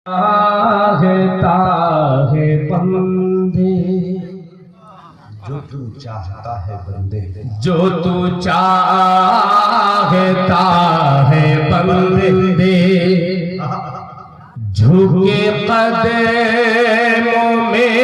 चाहता है बंदे, जो तू चाहता है बंदे, जो तू चाहता है बंदे, झुके कदमों में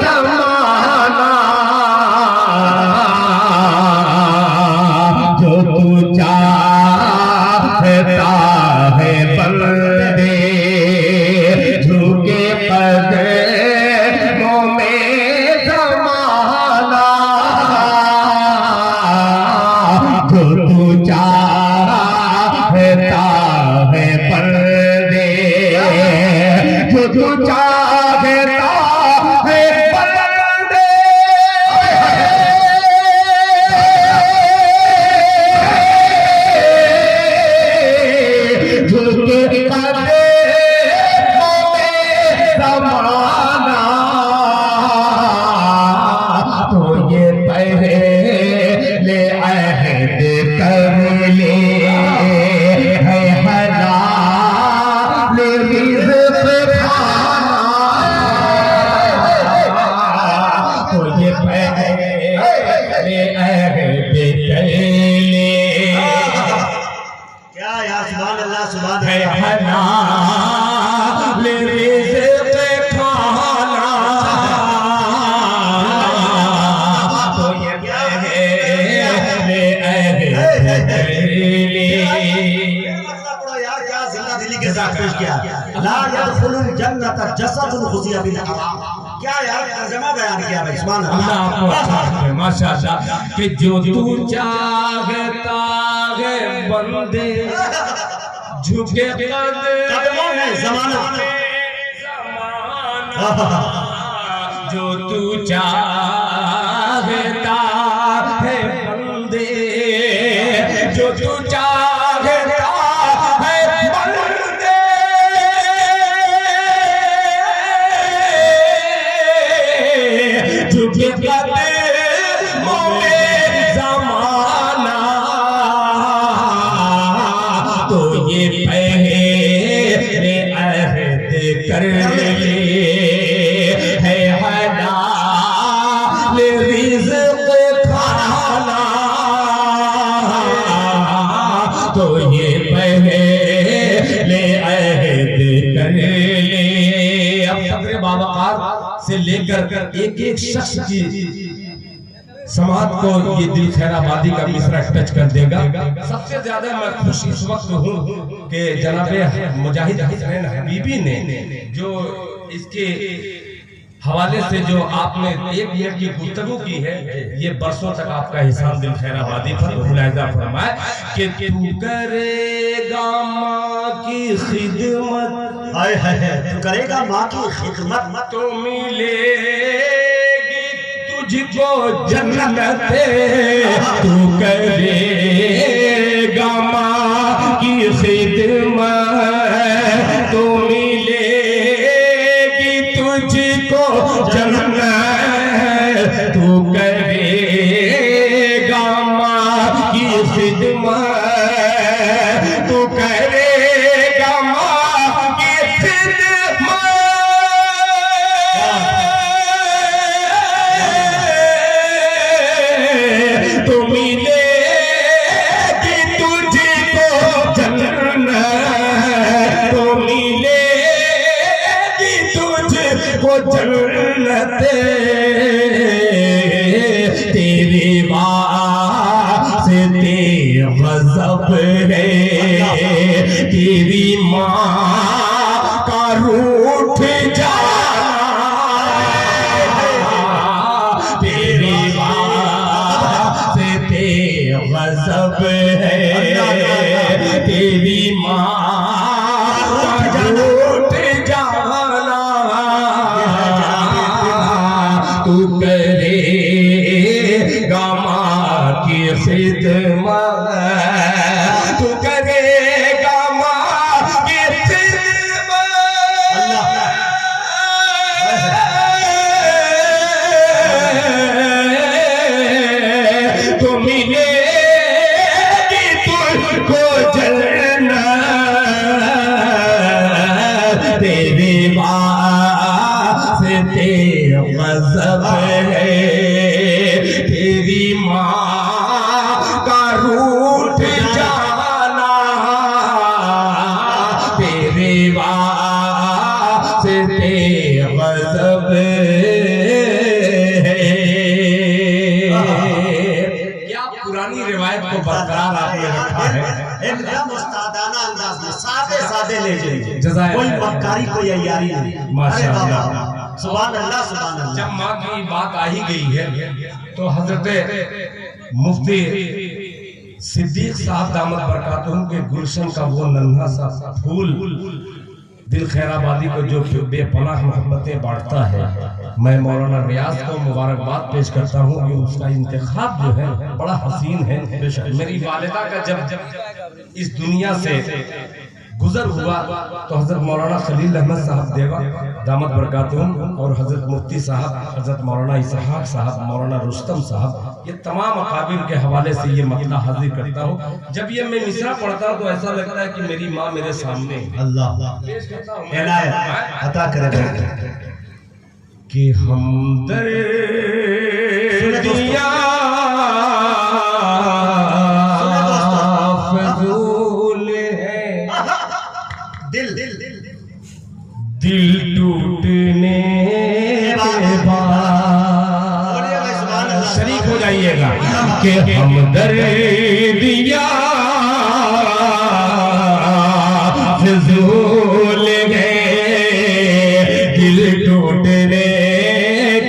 ज़माना, जो तू चाहता है बंदे, झुके कदमों में ज़माना, जो तू चाहता है बंदे, जो तू चाहता है बंदे, झुके कदमों में ज़माना, तो ये पहले अहद कर ले है हलाल रिज़्क़ खाना, तो ये पहले अहद कर ले क्या यार, सुभान अल्लाह, सुभान है अल्लाह। हलाल रिज़्क़ खाना, तो ये पहले अहद कर ले। यार क्या जिंदा दिली के साथ पेश किया। ला यदखुलुल जन्नत जसदुन खुशिया बिल हराम। क्या यार तर्जुमा बयान किया भाई, सुभान अल्लाह अल्लाह। आपको अच्छा करे, माशाअल्लाह, कि जो तू चाहता है बंदे, झुके कदमों में ज़माना, जो तू चाहता है बंदे, जो तू चाहता है बंदे, झुके कदमों में ज़माना, तो ये पहले अहद कर ले है हलाल रिज़्क़ खाना, तो ये पहले अहद कर ले। अब फक्र बाबा से लेकर एक एक शख्स की समाज को ये दिल खैराबादी का मिसरा टच कर देगा। सबसे ज्यादा मैं खुश इस वक्त हूँ कि जनाबे मुजाहिद हसनैन हबीबी ने जो इसके हवाले से जो आपने एक मिनट की गुफ्तगू की है, ये बरसों तक आपका हिसाब दिल खैराबादी पर मुलाहिजा फरमाए कि तू करेगा माँ की खिदमत, हाय हाय हाय, तू करेगा माँ की खिदमत, तो मिलेगी तुझको जन्नत, तू करेगा माँ की खिदमत, तो मिलेगी तुझको जन्नत, तू करेगा माँ की खिदमत, तू करेगा माँ की खिदमत, तो मिलेगी तुझको जन्नत, तो मिलेगी तुझको जन्नत, तेरे वास्ते गज़ब है, तेरी माँ का रूठ जाना, तेरी वास्ते गज़ब है, तेरी माँ का रूठ जाना, तेरे वास्ते गज़ब है, तेरी माँ का रूठ जाना, तेरे वास्ते गज़ब है। क्या पुरानी रिवायत को बरकरार आपने रखा है। एकदम उस्तादाना अंदाज में सादे सादे ले जाइए, जज़ाक कोई मक्कारी कोई अय्यारी नहीं। माशाअल्लाह, सुभान अल्लाह सुभान अल्लाह। जब माँ की बात आ ही गई है तो हजरत मुफ्ती सिद्दीक साहब दामद बरकातुहू के गुलशन का वो नन्हा सा फूल दिल खैराबादी को जो बेपनाह मोहब्बतें बांटता है, मैं मौलाना रियाज को मुबारकबाद पेश करता हूँ कि उसका इंतखाब जो है बड़ा हसीन है। मेरी वालिदा का जब इस दुनिया से गुजर हुआ तो हजरत मौलाना खलील अहमद साहब देवा दामद बरकातुहू और हजरत मुफ्ती साहब, हजरत मौलाना इसहाक साहब, मौलाना रुस्तम साहब, ये तमाम अकाबिर के हवाले से ये मतला हाजिर करता हूँ। जब ये मैं मिसरा पढ़ता हूँ तो ऐसा लगता है कि मेरी माँ मेरे सामने अल्लाह इनायत अता करे कि हमदर्दियाँ दिल टूटने के बाद शरीक हो जाइएगा कि हमदर्दियाँ फिजूल है, दिल टूटने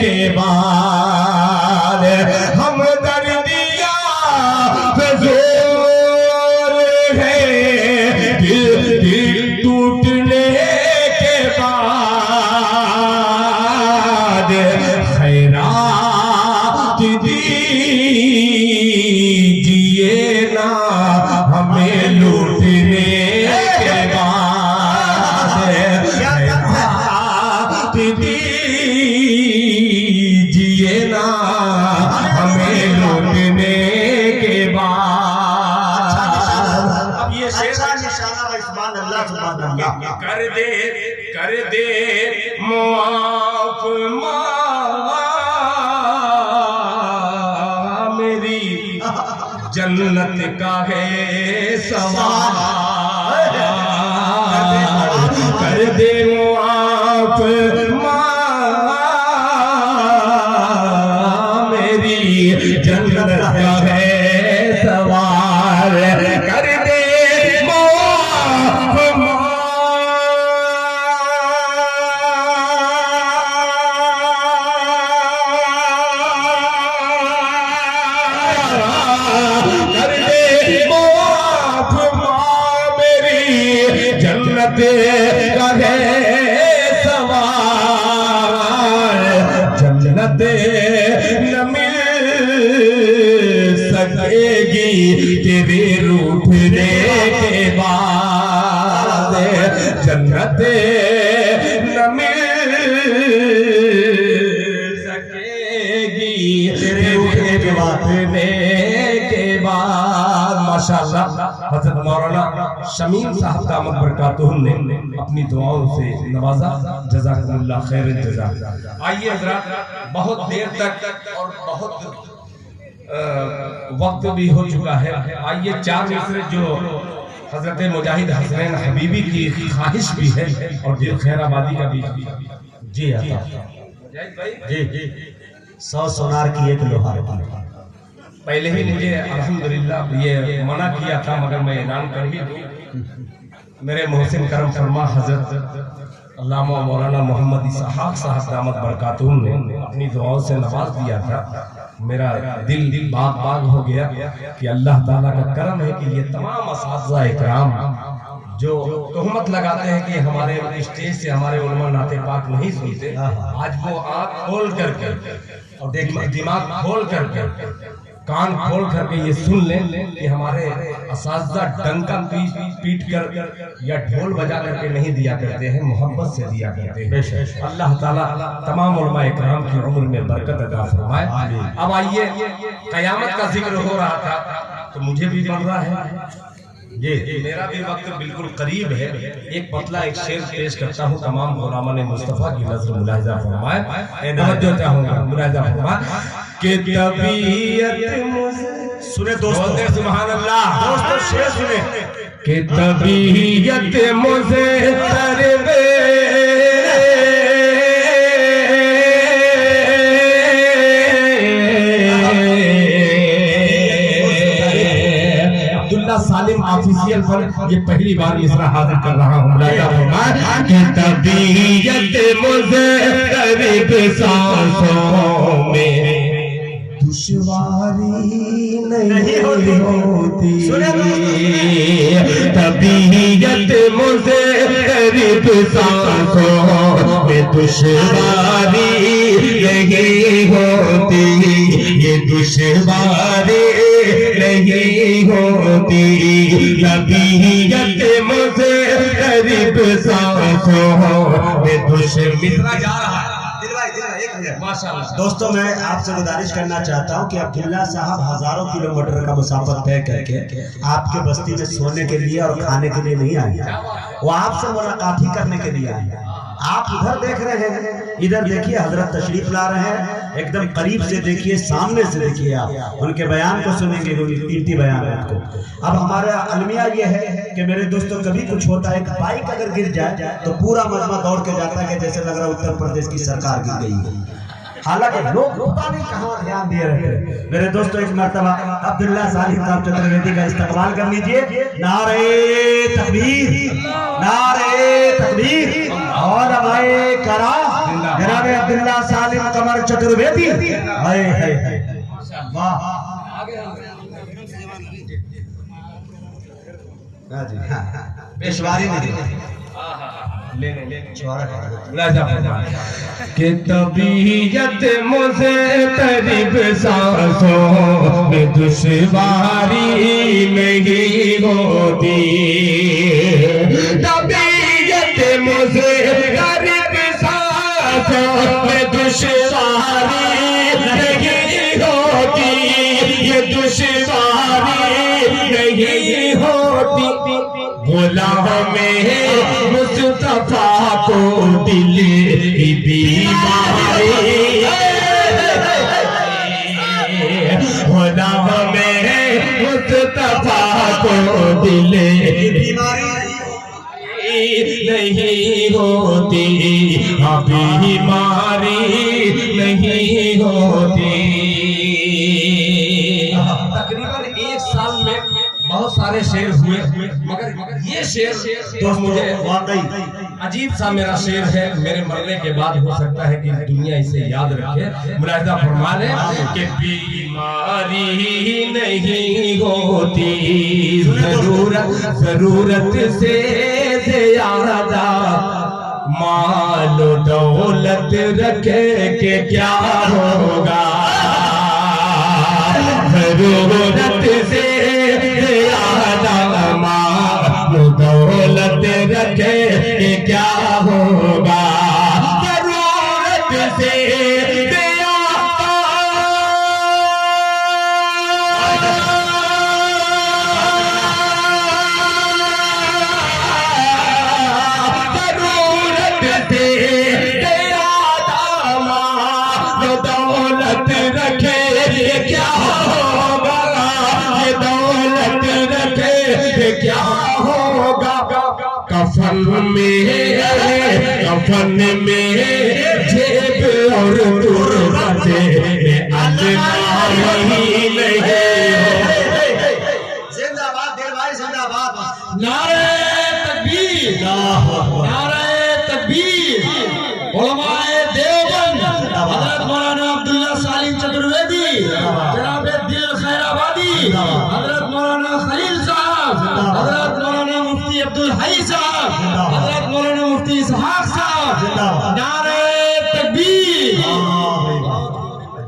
के बाद हमदर्दियाँ फिजूल है, दिल टूटने खैरात दीजिए ना हमें लूटने के बाद, खैरात दीजिए ना हमें लूटने के बाद। अब ये अच्छा निशाना भाई सुभान अल्लाह सुभान अल्लाह। कर दे मुआफ मेरी जन्नत का है सवाल, कर दे मुआफ मेरी जन्नत का है सवाल, कर दे जन्नत का है सवाल, जन्नत न मिल सकेगी तेरे रूठने के बाद, जन्नत न मिल सकेगी तेरे रूठने के बाद। माशाअल्लाह, हज़रत मौलाना शमीम साहब दामद बरकातुहू ने अपनी दुआओं से नवाजा, जज़ाकुमुल्लाह खैर जज़ा। आइए हज़रात, बहुत देर तक और बहुत वक्त भी हो चुका है, आइए चार मिसरे जो हज़रत मुजाहिद हसनैन हबीबी की ख्वाहिश भी है और दिल खैराबादी का भी। जी जी, 100 सोनार की एक लोहार की। पहले ही मुझे अल्हम्दुलिल्लाह ये मना किया था, मगर मैं ऐलान कर ही दूं, मेरे मोहसिन करम फरमा हजरत अल्लामा मौलाना मोहम्मद इसहाक साहब दामद बरकातुहू ने अपनी दुआओं से नवाज दिया था। मेरा दिल बाग बाग हो गया कि अल्लाह ताला का करम है कि ये तमाम असातिज़ा इकराम जो तोहमत लगाते हैं कि हमारे स्टेज से हमारे उलमा नाते पाक नहीं सुनते, आज वो आँख खोल करके और दिमाग खोल करके कान खोल करके ये सुन लें कि हमारे असातिज़ा डंका पीट कर या ढोल बजा करके नहीं दिया करते हैं, मोहब्बत से दिया करते हैं। अल्लाह ताला तमाम उलमा इकराम की उम्र में बरकत अता फरमाए। अब आइए, क़यामत का जिक्र हो रहा था तो मुझे भी बन रहा है, जी मेरा भी वक्त बिल्कुल करीब है। एक पतला एक शेर पेश करता हूँ, तमाम गुलामान मुस्तफा की नजर मुलाहिजा फरमाए, तवज्जो चाहूंगा, मुलाहिजा फरमाए कि तबीयत मुझे सुने दोस्तों, सुभान अल्लाह दोस्तों शेर सुने कि तबीयत मुझे तरबे सालिम ऑफिशियल पर ये पहली बार मिसरा हाजिर कर रहा हूँ। कि तबीयत मुझे करीब सांसों में दुश्वारी नहीं होती, तबीयत मुझे करीब सांसों में दुश्वारी नहीं होती, ये दुश्वारी नहीं होती, तबीयत मुझे करीब सांसों में दुश्वारी। मिसरा जा रहा है माशाअल्लाह। दोस्तों मैं आपसे गुजारिश करना चाहता हूं कि अब्दुल्ला साहब हजारों किलोमीटर का मुसाफर तय करके आपके बस्ती में सोने के लिए और खाने के लिए नहीं आए, वो आपसे मुलाकात ही करने के लिए आए। आप उधर देख रहे हैं, इधर देखिए हजरत तशरीफ ला रहे हैं, एकदम करीब से देखिए, सामने से देखिए, आप उनके बयान को सुनेंगे, कीमती बयान है उनको। अब हमारा अलमिया ये है कि मेरे दोस्तों कभी कुछ होता है, एक बाइक अगर गिर जाए तो पूरा मजमा दौड़ के जाता है कि जैसे लग रहा है उत्तर प्रदेश की सरकार गिर गई है। हालांकि लोग पता नहीं कहाँ ध्यान दे रहे थे। मेरे दोस्तों एक मर्तबा अब्दुल्ला सालिम साहब चतुर्वेदी का इस्तकबाल कर लीजिए। नारे तकबीर, नारे तकबीर और हमारे करा जनाब अब्दुल्ला सालिम कमर चतुर्वेदी। हाय हाय हाय वाह, पेशवारी नहीं कि तबीयत मुझे करीब सांसों में दुश्वारी नहीं होती, तबीयत मुझे करीब सांसों में दुश्वारी नहीं होती, ये दुश्वारी नहीं होती, गुलाम में मुस्तफा को दिल की बीमारी, गुलाम में मुस्तफा को दिल की बीमारी नहीं होती, बीमारी नहीं होती। तकरीबन एक साल में बहुत सारे शेर हुए, मगर ये शेर तो मुझे वाकई अजीब सा मेरा शेर है। मेरे मरने के बाद हो सकता है कि दुनिया इसे याद रखे। मुलाहिजा फरमा ले कि बीमारी नहीं होती, जरूरत से ज्यादा माल दौलत रखे के क्या होगा, जरूरत से ज्यादा माल दौलत रखे के क्या होगा, जरूरत से क्या होगा, कफन में जेब और तुरबते अल्लाह वही नहीं। जिंदाबाद दिल भाई, जिंदाबाद। नारे तकबीर, नारे तकबीर। उलमाए देवबंद हजरत मौलाना अब्दुल्ला सालिम चतुर्वेदी, जनाब दिल खैराबादी, हजरत मौलाना खलील साहब, हजरत मौलाना मुफ्ती अब्दुल हई साहब, हजरत मौलाना मुफ्ती इसहाक साहब। नारे तकबीर।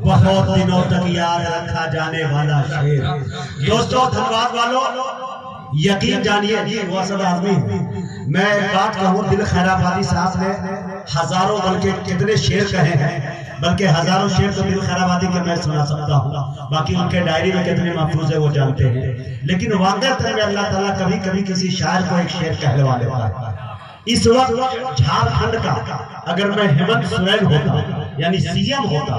बहुत दिनों तक याद रखा जाने वाला शेर। दोस्तों धन्यवाद वालों, यकीन जानिए वो असद आदमी है। मैं एक बात कहूँ, दिल खैराबादी साहब ने हजारों बल्कि कितने शेर कहे हैं, बल्कि हजारों शेर तो दिल खैराबादी के मैं सुना सकता हूँ, बाकी उनके डायरी में कितने महफूज है वो जानते हैं। लेकिन वाकई में अल्लाह ताला कभी कभी किसी शायर को एक शेर कहलवा लेता है। इस वक्त झारखंड का अगर मैं हेमंत सोरेन होता यानी सीएम होता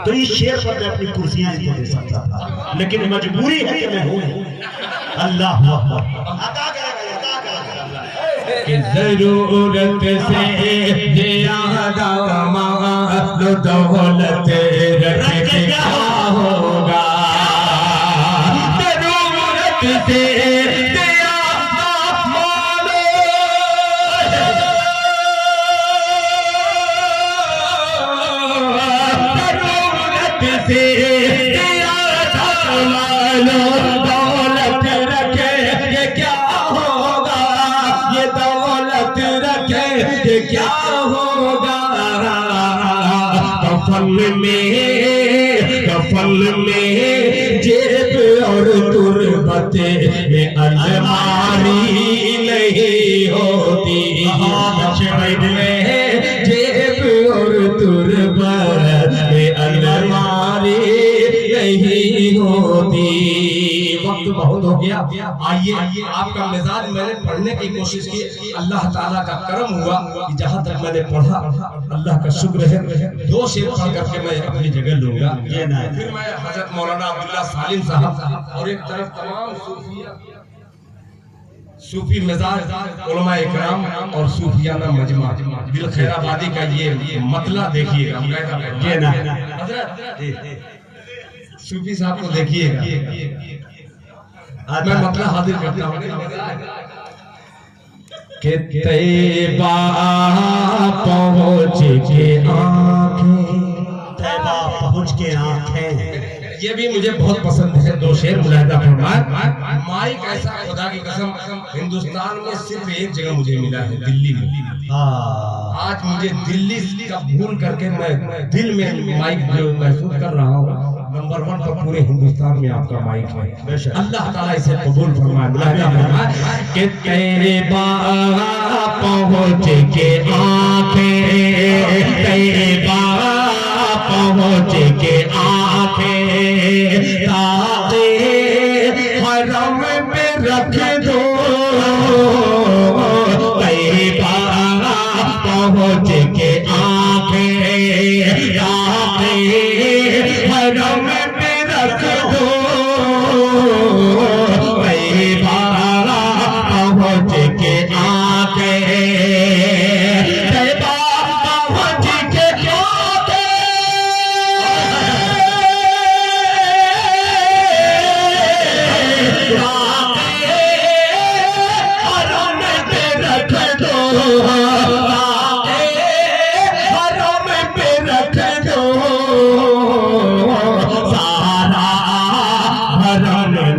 तो इस शेर पर मैं अपनी कुर्सियां इनको दे सकता था, लेकिन मजबूरी है कि मैं हूं। अल्लाह जरूरत से ज्यादा मालो दौलत रख क्या होगा, जरूरत से दौलत रखे ये क्या होगा, ये दौलत रखे ये क्या होगा। कफल में जेब और तुरबत में अलमारी नहीं होती, में जेब और तुरबत में अलमारी नहीं होती। वक्त बहुत हो गया, आइए आपका मिजाज मैंने पढ़ने की कोशिश की, अल्लाह ताला का करम हुआ कि जहाँ तक मैंने पढ़ा अल्लाह का शुक्र है। दो शेर पढ़ करके मैं अपनी जगह लूंगा, फिर मैं हजरत मौलाना अब्दुल्ला सालिम साहब और एक तरफ तमाम सूफी मिजाज उलमा इकराम और सूफियाना मजमा दिल खैराबादी का ये मतला देखिएगा। सूफी साहब को देखिएगा, मैं मतला हाजिर करता हूँ कि तैबा पहुँच के आँखें, तैबा पहुँच के आँखें, ये भी मुझे बहुत पसंद है। दो शेर मुलाहिजा फरमाए। माइक ऐसा खुदा की कसम हिंदुस्तान में सिर्फ एक जगह मुझे मिला है, दिल्ली में। आज मुझे दिल्ली का भूल करके मैं दिल में माइक जो महसूस कर रहा हूँ, नंबर 1 पर पूरे हिंदुस्तान में आपका माइक है। अल्लाह ताला इसे कबूल फरमाए। मुलाहिजा फरमाए कि तेरे बाप पहुँच के आँखें, तेरे बाप पहुँच के आँखें ताक़े हरम पे रख दो, तैबा पहुँच के आँखें ताक़े हरम पे रख दो, तैबा पहुँच के आँखें, तैबा पहुँच के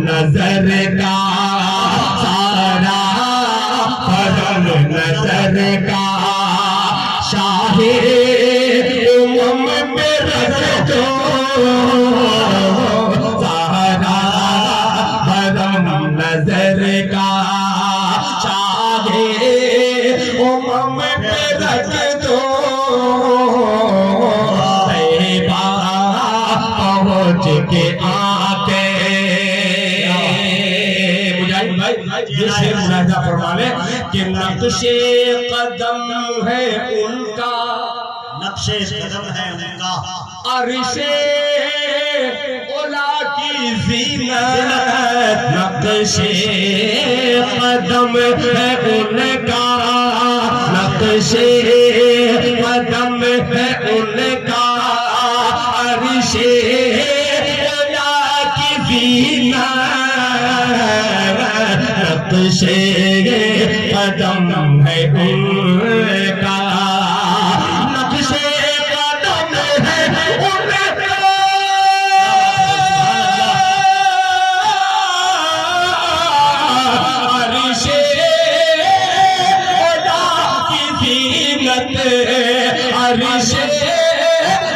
नजर का सारा फरल नजर का शाहे उम्म पे रख दो, सारा फरल नजर का शाहे उम्म पे रख दो, तैबा पहुँच के आके शेर मुलाहिजा फरमा ले कि नक्शे कदम है उनका, नक्शे कदम है उनका, अर्शे ओला की ज़ीनत, नक्शे कदम है उनका, नक्शे कदम है उनका, अर्शे ओला की ज़ीनत, नक्शे कदम है उनका, नक्शे कदम है उनका, अर्शे ओला की ज़ीनत, अर्शे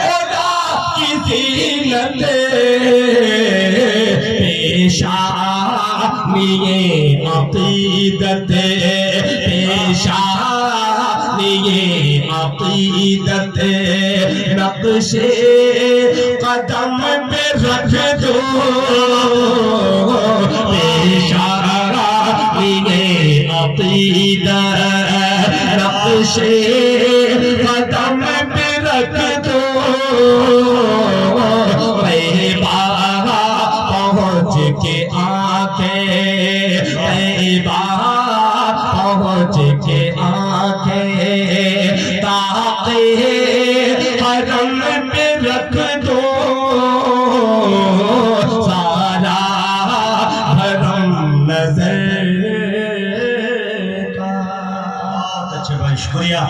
ओला की ज़ीनत, पेशा निये अकीदत पेशा निये अकीदत नक्शे कदम पे रख दो पेशा निये अकीदत नक्शे कदम पे रख दो पहुँच के आके पहुँच के आके ताके हरम पे रख दो सारा हरम नजर का। बहुत अच्छे भाई, शुक्रिया।